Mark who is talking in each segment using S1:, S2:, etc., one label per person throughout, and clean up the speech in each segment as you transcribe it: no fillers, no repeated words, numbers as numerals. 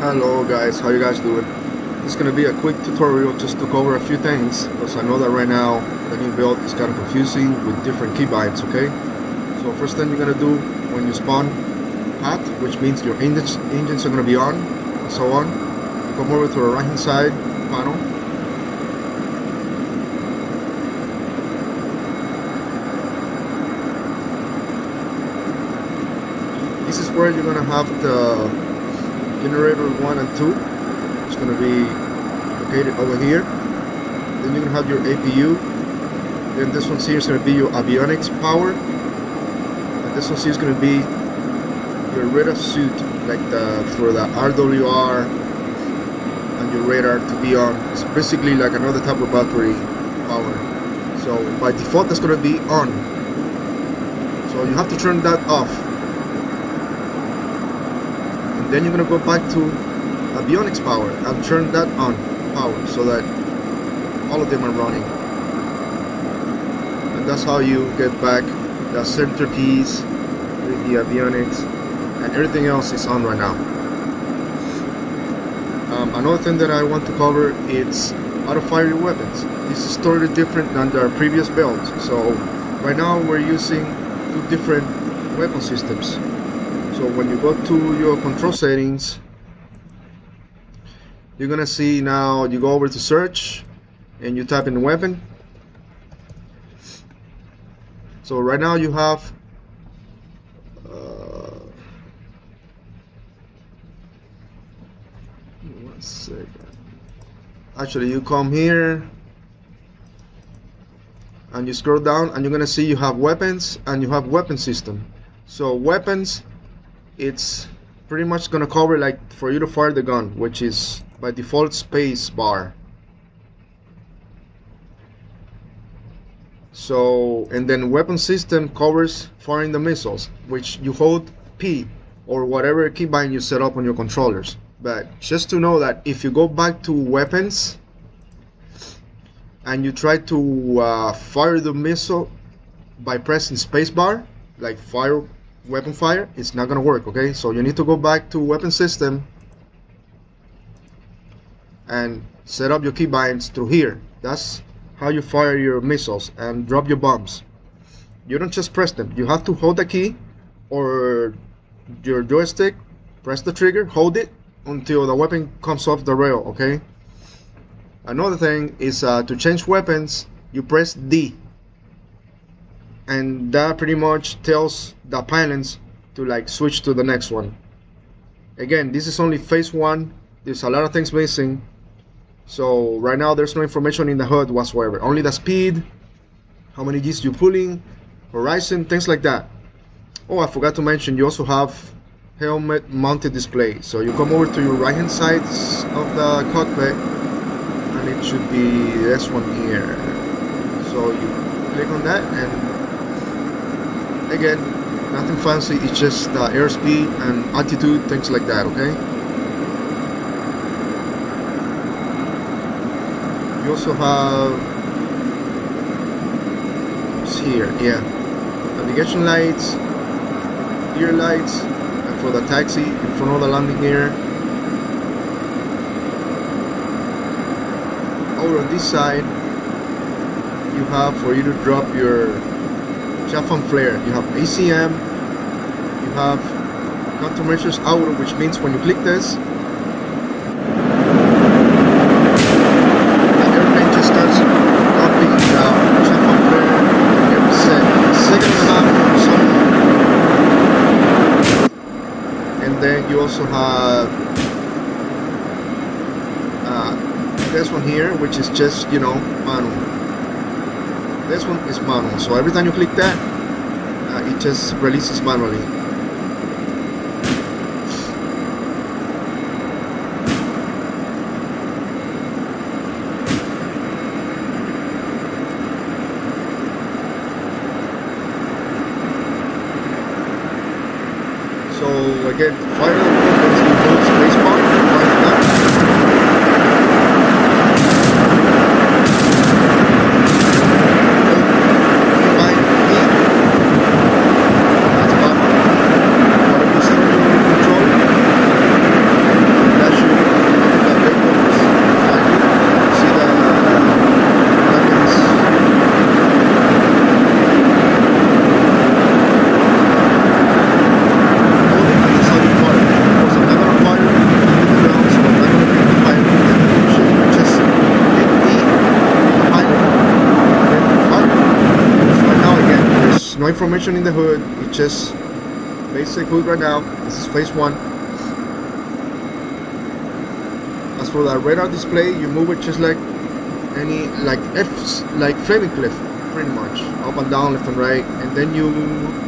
S1: Hello guys, how you guys doing? It's gonna be a quick tutorial just to cover a few things because I know that right now the new build is kind of confusing with different keybinds, okay? So first thing you're gonna do when you spawn hot, which means your engines are gonna be on and so on. Come over to the right hand side panel. This is where you're gonna have the generator 1 and 2. It's going to be located over here. Then you're going to have your APU. Then this one here is going to be your avionics power. And this one here is going to be your radar suit, like for the RWR and your radar to be on. It's basically like another type of battery power. So by default that's going to be on. So you have to turn that off. Then you're going to go back to avionics power and turn that on power so that all of them are running. And that's how you get back the centerpiece with the avionics, and everything else is on right now. Another thing that I want to cover is how to fire your weapons. This is totally different than our previous builds. So right now we're using two different weapon systems. So when you go to your control settings, you're gonna see now you go over to search and you type in weapon. So right now you have one second. Actually, you come here and you scroll down and you're gonna see you have weapons and you have weapon system. So weapons, it's pretty much gonna cover like for you to fire the gun, which is by default space bar. So, and then weapon system covers firing the missiles, which you hold P or whatever keybind you set up on your controllers. But just to know that if you go back to weapons and you try to fire the missile by pressing space bar, like weapon fire, it's not gonna work, okay? So you need to go back to weapon system and set up your keybinds through here. That's how you fire your missiles and drop your bombs. You don't just press them, you have to hold the key or your joystick, press the trigger, hold it until the weapon comes off the rail, okay? Another thing is to change weapons, you press D, and that pretty much tells the pilots to like switch to the next one. Again, this is only phase 1. There's a lot of things missing. So right now there's no information in the HUD whatsoever. Only the speed, how many G's you're pulling, horizon, things like that. Oh, I forgot to mention you also have helmet mounted display. So you come over to your right hand side of the cockpit and it should be this one here. So you click on that and again, nothing fancy, it's just airspeed and altitude, things like that, okay? You also have here, yeah, navigation lights, rear lights, and for the taxi in front of the landing gear. Over on this side, you have for you to drop your chaff and flare. You have ACM, you have countermeasures auto, which means when you click this, the airplane just starts dropping the chaff and flare every second and a half or so. And then you also have this one here, which is just, you know, manual. This one is manual, so every time you click that, it just releases manually. So again, fire the weapons, you hold spacebar and fire that. That's no information in the hood. It's just basic hood right now. This is phase 1. As for the radar display, you move it just like any like flaming cliff, pretty much, up and down, left and right, and then you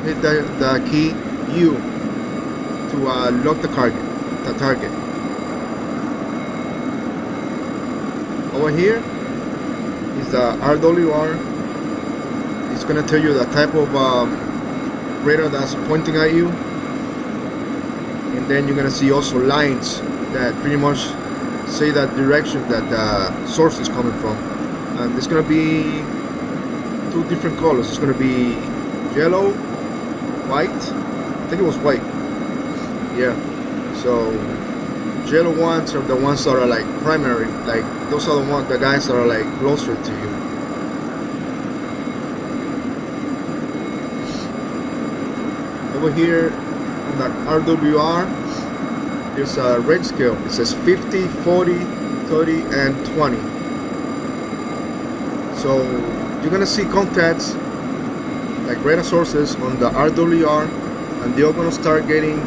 S1: hit the key U to lock the target. Over here is the RWR. It's gonna tell you the type of radar that's pointing at you, and then you're gonna see also lines that pretty much say that direction that the source is coming from. And it's gonna be 2 different colors. It's gonna be yellow, white. I think it was white. Yeah. So yellow ones are the ones that are like primary, like those are the guys that are like closer to you. Over here on the RWR, there's a range scale. It says 50, 40, 30, and 20. So you're gonna see contacts like radar sources on the RWR, and they're gonna start going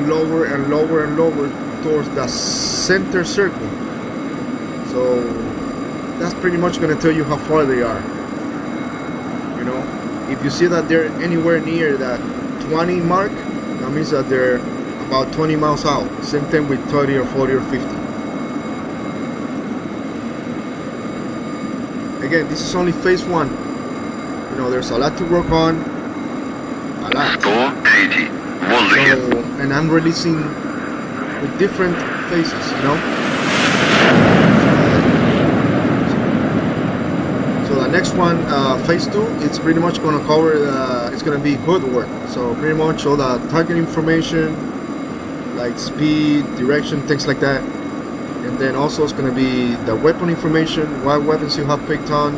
S1: lower and lower and lower towards the center circle. So that's pretty much gonna tell you how far they are. You know, if you see that they're anywhere near that 20 mark, that means that they're about 20 miles out. Same thing with 30 or 40 or 50. Again, this is only phase 1. You know, there's a lot to work on. A lot.
S2: Score 80.
S1: So, and I'm releasing with different phases, you know. So the next one, phase 2, it's pretty much going to cover it's going to be hood work. So pretty much all the target information, like speed, direction, things like that. And then also it's going to be the weapon information, what weapons you have picked on,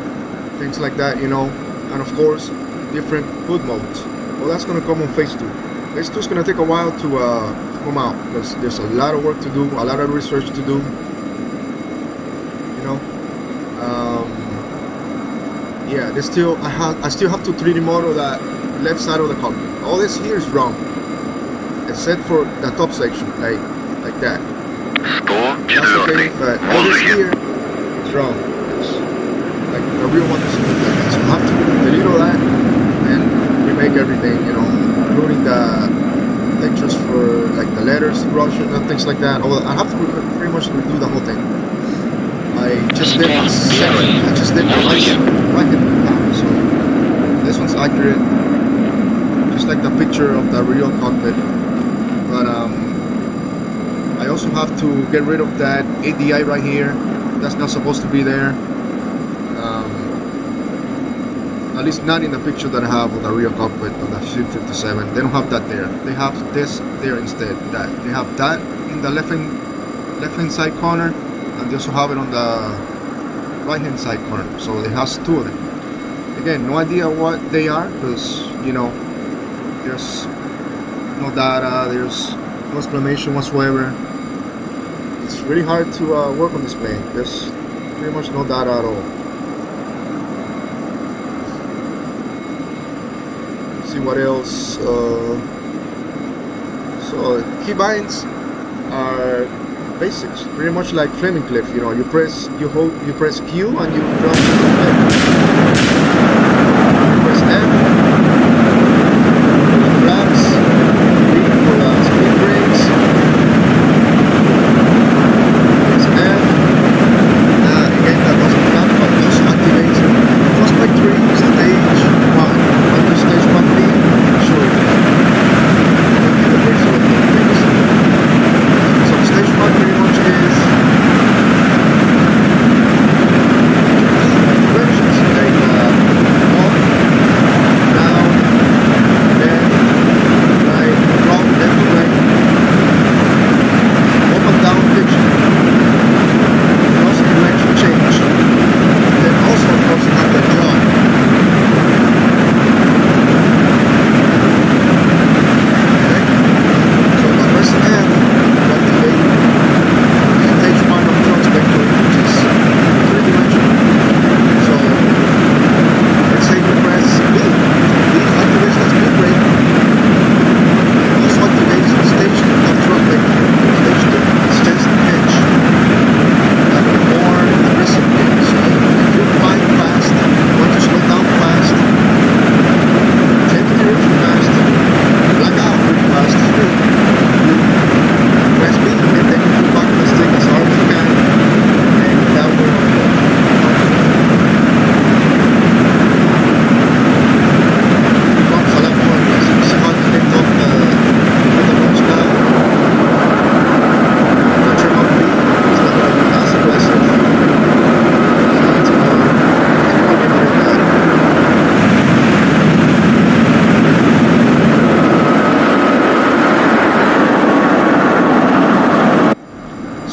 S1: things like that, you know. And of course, different hood modes. Well, that's going to come on phase 2. Phase 2 is going to take a while to come out, because there's a lot of work to do, a lot of research to do, you know. Yeah, I still have to 3D model that left side of the cockpit. All this here is wrong, except for the top section, like that.
S2: Score
S1: That's okay, but all this here is wrong. It's like the real one is like that. So you have to delete all that and remake everything, you know, including the like just for like the letters, Russian and things like that. Although I have to pretty much redo the whole thing. I just did right now, so this one's accurate, just like the picture of the real cockpit. But I also have to get rid of that ADI right here. That's not supposed to be there. At least not in the picture that I have of the real cockpit of the Su-57. They don't have that there. They have this there instead. That they have that in the left hand side corner, and they also have it on the right hand side corner. So it has 2 of them. Again, no idea what they are, because you know there's no data, there's no explanation whatsoever. It's really hard to work on this plane. There's pretty much no data at all. See what else. So keybinds are basics, pretty much like Flaming Cliff. You know, you press Q and you drop F. You press F, flaps, B for the speed brakes. Press F. Again, that doesn't flap, but just activates Prospect 3 stage 1. Under stage 1B, sure. So stage 1 pretty much is directions, like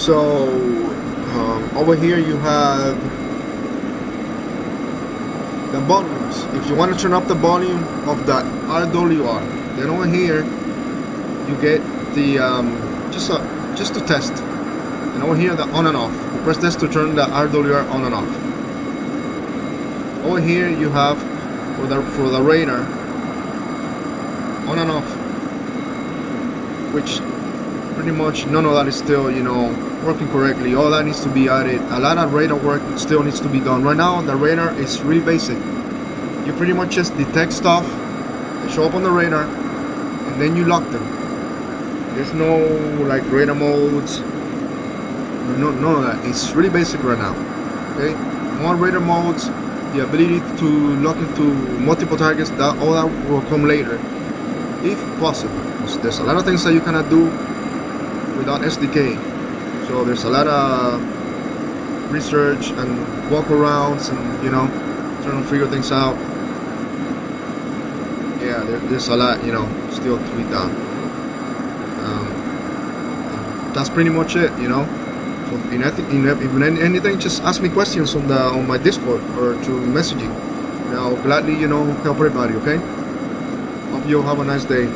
S1: So over here you have the volumes. If you want to turn up the volume of the RWR, then over here you get the just to test, and over here the on and off. You press this to turn the RWR on and off. Over here you have for the radar on and off, which pretty much none of that is still, you know, working correctly. All that needs to be added. A lot of radar work still needs to be done. Right now the radar is really basic. You pretty much just detect stuff that show up on the radar and then you lock them. There's no like radar modes, none of that. It's really basic right now. Okay, more radar modes, the ability to lock into multiple targets, that all that will come later if possible. There's a lot of things that you cannot do without SDK, so there's a lot of research and walkarounds and, you know, trying to figure things out. Yeah, there's a lot, you know, still to be done. That's pretty much it, you know. So if anything, just ask me questions on my Discord or through messaging, and I'll gladly, you know, help everybody. Okay. Hope you have a nice day.